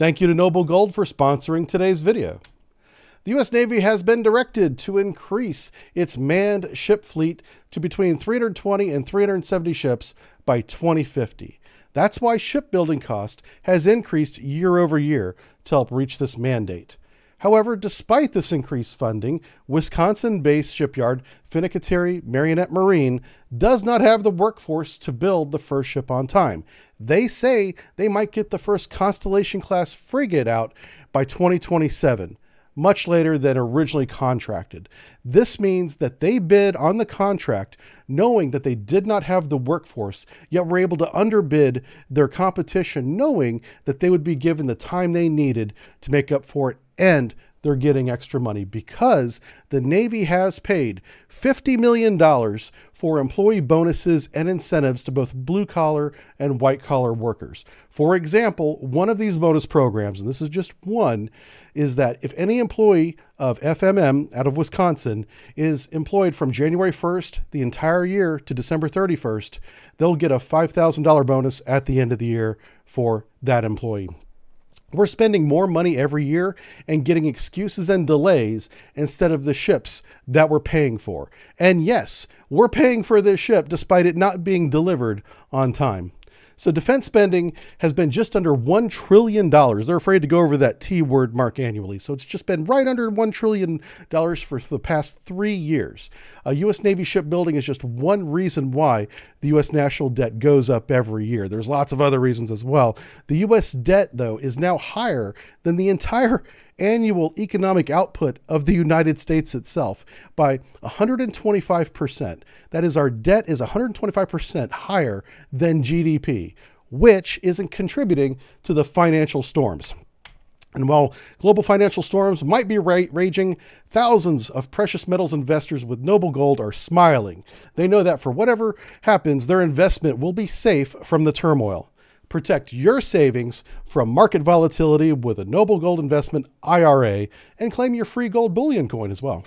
Thank you to Noble Gold for sponsoring today's video. The U.S. Navy has been directed to increase its manned ship fleet to between 320 and 370 ships by 2050. That's why shipbuilding cost has increased year over year to help reach this mandate. However, despite this increased funding, Wisconsin-based shipyard Fincantieri Marionette Marine does not have the workforce to build the first ship on time. They say they might get the first Constellation-class frigate out by 2027, much later than originally contracted. This means that they bid on the contract knowing that they did not have the workforce, yet were able to underbid their competition knowing that they would be given the time they needed to make up for it, and they're getting extra money because the Navy has paid $50 million for employee bonuses and incentives to both blue-collar and white-collar workers. For example, one of these bonus programs, and this is just one, is that if any employee of FMM out of Wisconsin is employed from January 1st the entire year to December 31st, they'll get a $5,000 bonus at the end of the year for that employee. We're spending more money every year and getting excuses and delays instead of the ships that we're paying for. And yes, we're paying for this ship despite it not being delivered on time. So defense spending has been just under $1 trillion. They're afraid to go over that T word mark annually. So it's just been right under $1 trillion for the past 3 years. U.S. Navy shipbuilding is just one reason why the U.S. national debt goes up every year. There's lots of other reasons as well. The U.S. debt, though, is now higher than the entire annual economic output of the United States itself by 125%. That is, our debt is 125% higher than GDP, which isn't contributing to the financial storms. And while global financial storms might be raging, thousands of precious metals investors with Noble Gold are smiling. They know that for whatever happens, their investment will be safe from the turmoil. Protect your savings from market volatility with a Noble Gold Investment IRA and claim your free gold bullion coin as well.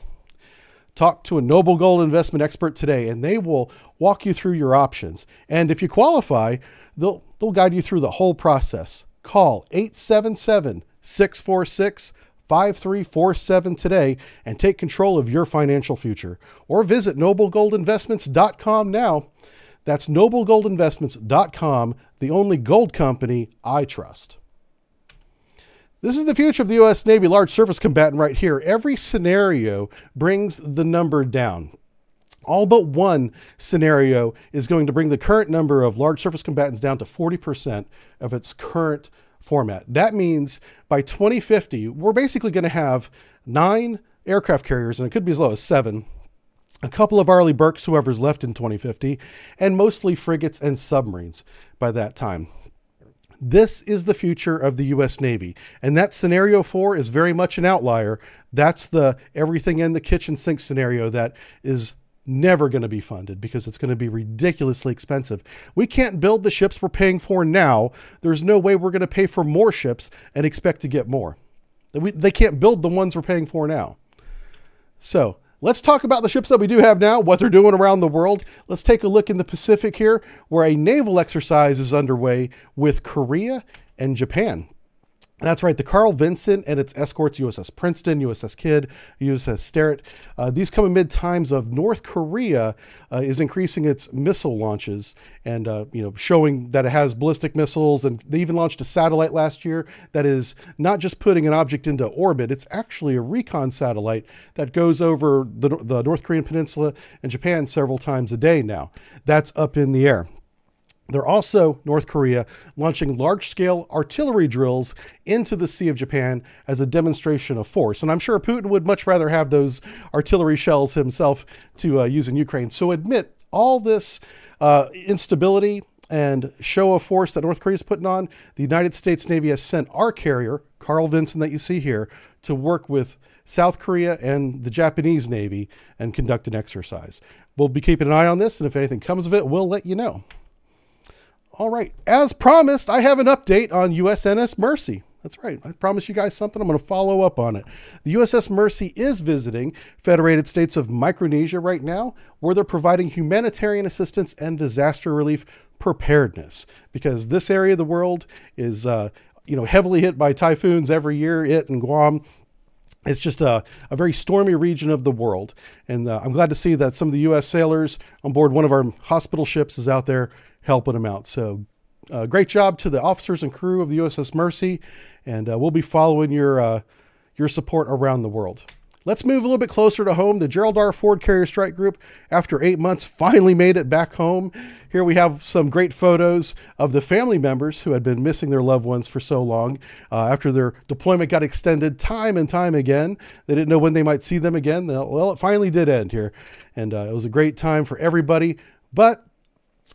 Talk to a Noble Gold investment expert today and they will walk you through your options. And if you qualify, they'll guide you through the whole process. Call 877-646-5347 today and take control of your financial future. Or visit noblegoldinvestments.com now. That's noblegoldinvestments.com, the only gold company I trust. This is the future of the U.S. Navy large surface combatant right here. Every scenario brings the number down. All but one scenario is going to bring the current number of large surface combatants down to 40% of its current format. That means by 2050, we're basically going to have 9 aircraft carriers, and it could be as low as 7, a couple of Arleigh Burkes, whoever's left in 2050, and mostly frigates and submarines by that time. This is the future of the U.S. Navy, and that scenario 4 is very much an outlier. That's the everything in the kitchen sink scenario that is never going to be funded because it's going to be ridiculously expensive. We can't build the ships we're paying for now. There's no way we're going to pay for more ships and expect to get more. They can't build the ones we're paying for now. So let's talk about the ships that we do have now, what they're doing around the world. Let's take a look in the Pacific here, where a naval exercise is underway with Korea and Japan. That's right, the Carl Vinson and its escorts, USS Princeton, USS Kidd, USS Sterett. These come amid times of North Korea is increasing its missile launches and showing that it has ballistic missiles. And they even launched a satellite last year that is not just putting an object into orbit, it's actually a recon satellite that goes over the North Korean peninsula and Japan several times a day now. That's up in the air. They're also, North Korea, launching large-scale artillery drills into the Sea of Japan as a demonstration of force. And I'm sure Putin would much rather have those artillery shells himself to use in Ukraine. So amid all this instability and show of force that North Korea is putting on, the United States Navy has sent our carrier, Carl Vinson that you see here, to work with South Korea and the Japanese Navy and conduct an exercise. We'll be keeping an eye on this, and if anything comes of it, we'll let you know. All right, as promised, I have an update on USNS Mercy. That's right, I promised you guys something. I'm going to follow up on it. The USS Mercy is visiting Federated States of Micronesia right now, where they're providing humanitarian assistance and disaster relief preparedness, because this area of the world is heavily hit by typhoons every year, it and Guam. It's just a very stormy region of the world. And I'm glad to see that some of the U.S. sailors on board one of our hospital ships is out there helping them out. So great job to the officers and crew of the USS Mercy. And we'll be following your support around the world. Let's move a little bit closer to home. The Gerald R. Ford Carrier Strike Group, after 8 months, finally made it back home. Here we have some great photos of the family members who had been missing their loved ones for so long. After their deployment got extended time and time again, they didn't know when they might see them again. Well, it finally did end here. And it was a great time for everybody. But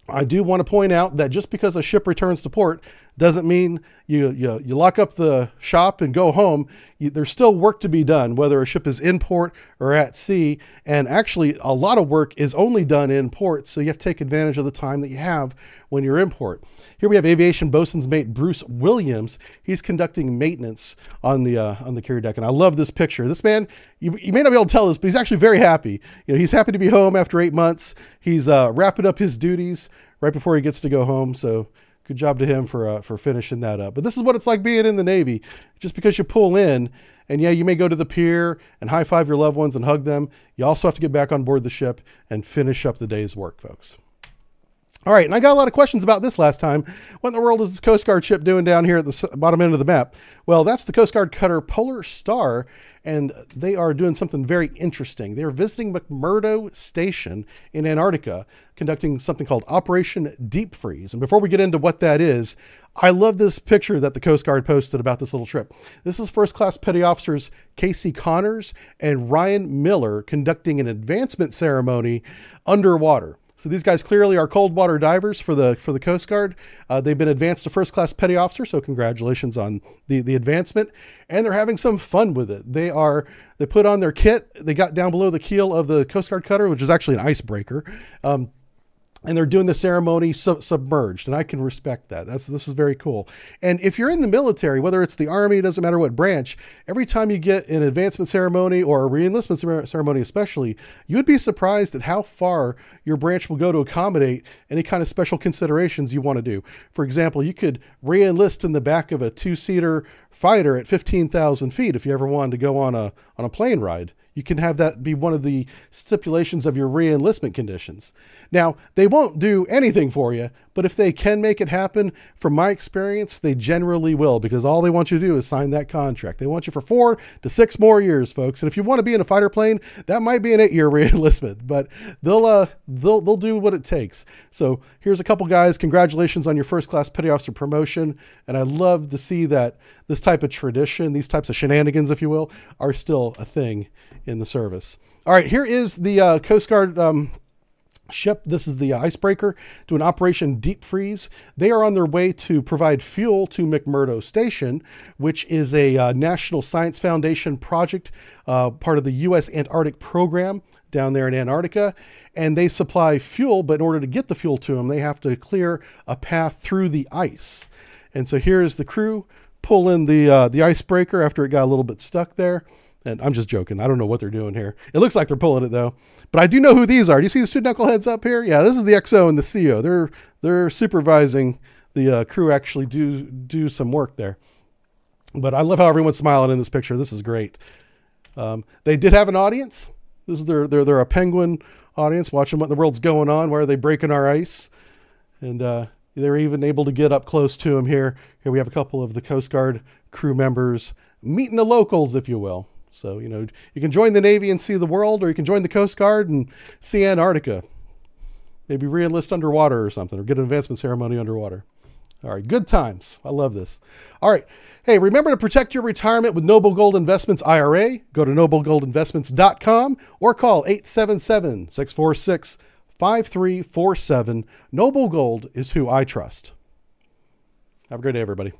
I do want to point out that just because a ship returns to port doesn't mean you lock up the shop and go home. There's still work to be done, whether a ship is in port or at sea. And actually, a lot of work is only done in port, so you have to take advantage of the time that you have when you're in port. Here we have aviation bosun's mate Bruce Williams. He's conducting maintenance on the carrier deck, and I love this picture. This man, you may not be able to tell this, but he's actually very happy. He's happy to be home after 8 months. He's wrapping up his duties right before he gets to go home. So good job to him for finishing that up. But this is what it's like being in the Navy. Just because you pull in, and yeah, you may go to the pier and high five your loved ones and hug them, you also have to get back on board the ship and finish up the day's work, folks. All right, and I got a lot of questions about this last time. What in the world is this Coast Guard ship doing down here at the bottom end of the map? Well, that's the Coast Guard cutter Polar Star, and they are doing something very interesting. They're visiting McMurdo Station in Antarctica, conducting something called Operation Deep Freeze. And before we get into what that is, I love this picture that the Coast Guard posted about this little trip. This is First Class Petty Officers Casey Connors and Ryan Miller conducting an advancement ceremony underwater. So these guys clearly are cold water divers for the Coast Guard. They've been advanced to first class petty officer, so congratulations on the advancement. And they're having some fun with it. They put on their kit. They got down below the keel of the Coast Guard cutter, which is actually an icebreaker. And they're doing the ceremony submerged, and I can respect that. This is very cool. And if you're in the military, whether it's the Army, it doesn't matter what branch, every time you get an advancement ceremony or a reenlistment ceremony especially, you'd be surprised at how far your branch will go to accommodate any kind of special considerations you want to do. For example, you could reenlist in the back of a two-seater fighter at 15,000 feet if you ever wanted to go on a plane ride. You can have that be one of the stipulations of your re-enlistment conditions. Now, they won't do anything for you, but if they can make it happen, from my experience, they generally will, because all they want you to do is sign that contract. They want you for 4 to 6 more years, folks. And if you want to be in a fighter plane, that might be an 8-year re-enlistment, but they'll do what it takes. So here's a couple guys. Congratulations on your first class petty officer promotion. And I love to see that this type of tradition, these types of shenanigans, if you will, are still a thing in the service. All right, here is the Coast Guard ship. This is the icebreaker doing Operation Deep Freeze. They are on their way to provide fuel to McMurdo Station, which is a National Science Foundation project, part of the U.S. Antarctic program down there in Antarctica. And they supply fuel, but in order to get the fuel to them, they have to clear a path through the ice. And so here is the crew pulling the icebreaker after it got a little bit stuck there. And I'm just joking. I don't know what they're doing here. It looks like they're pulling it though. But I do know who these are. Do you see the two knuckleheads up here? Yeah, this is the XO and the CO. They're supervising the crew actually do some work there. But I love how everyone's smiling in this picture. This is great. They did have an audience. This is they're a penguin audience watching what in the world's going on. Why are they breaking our ice? And they're even able to get up close to them here. Here we have a couple of the Coast Guard crew members meeting the locals, if you will. So, you can join the Navy and see the world, or you can join the Coast Guard and see Antarctica. Maybe re-enlist underwater or something, or get an advancement ceremony underwater. All right, good times. I love this. All right. Hey, remember to protect your retirement with Noble Gold Investments IRA. Go to noblegoldinvestments.com or call 877-646-5347. Noble Gold is who I trust. Have a great day, everybody.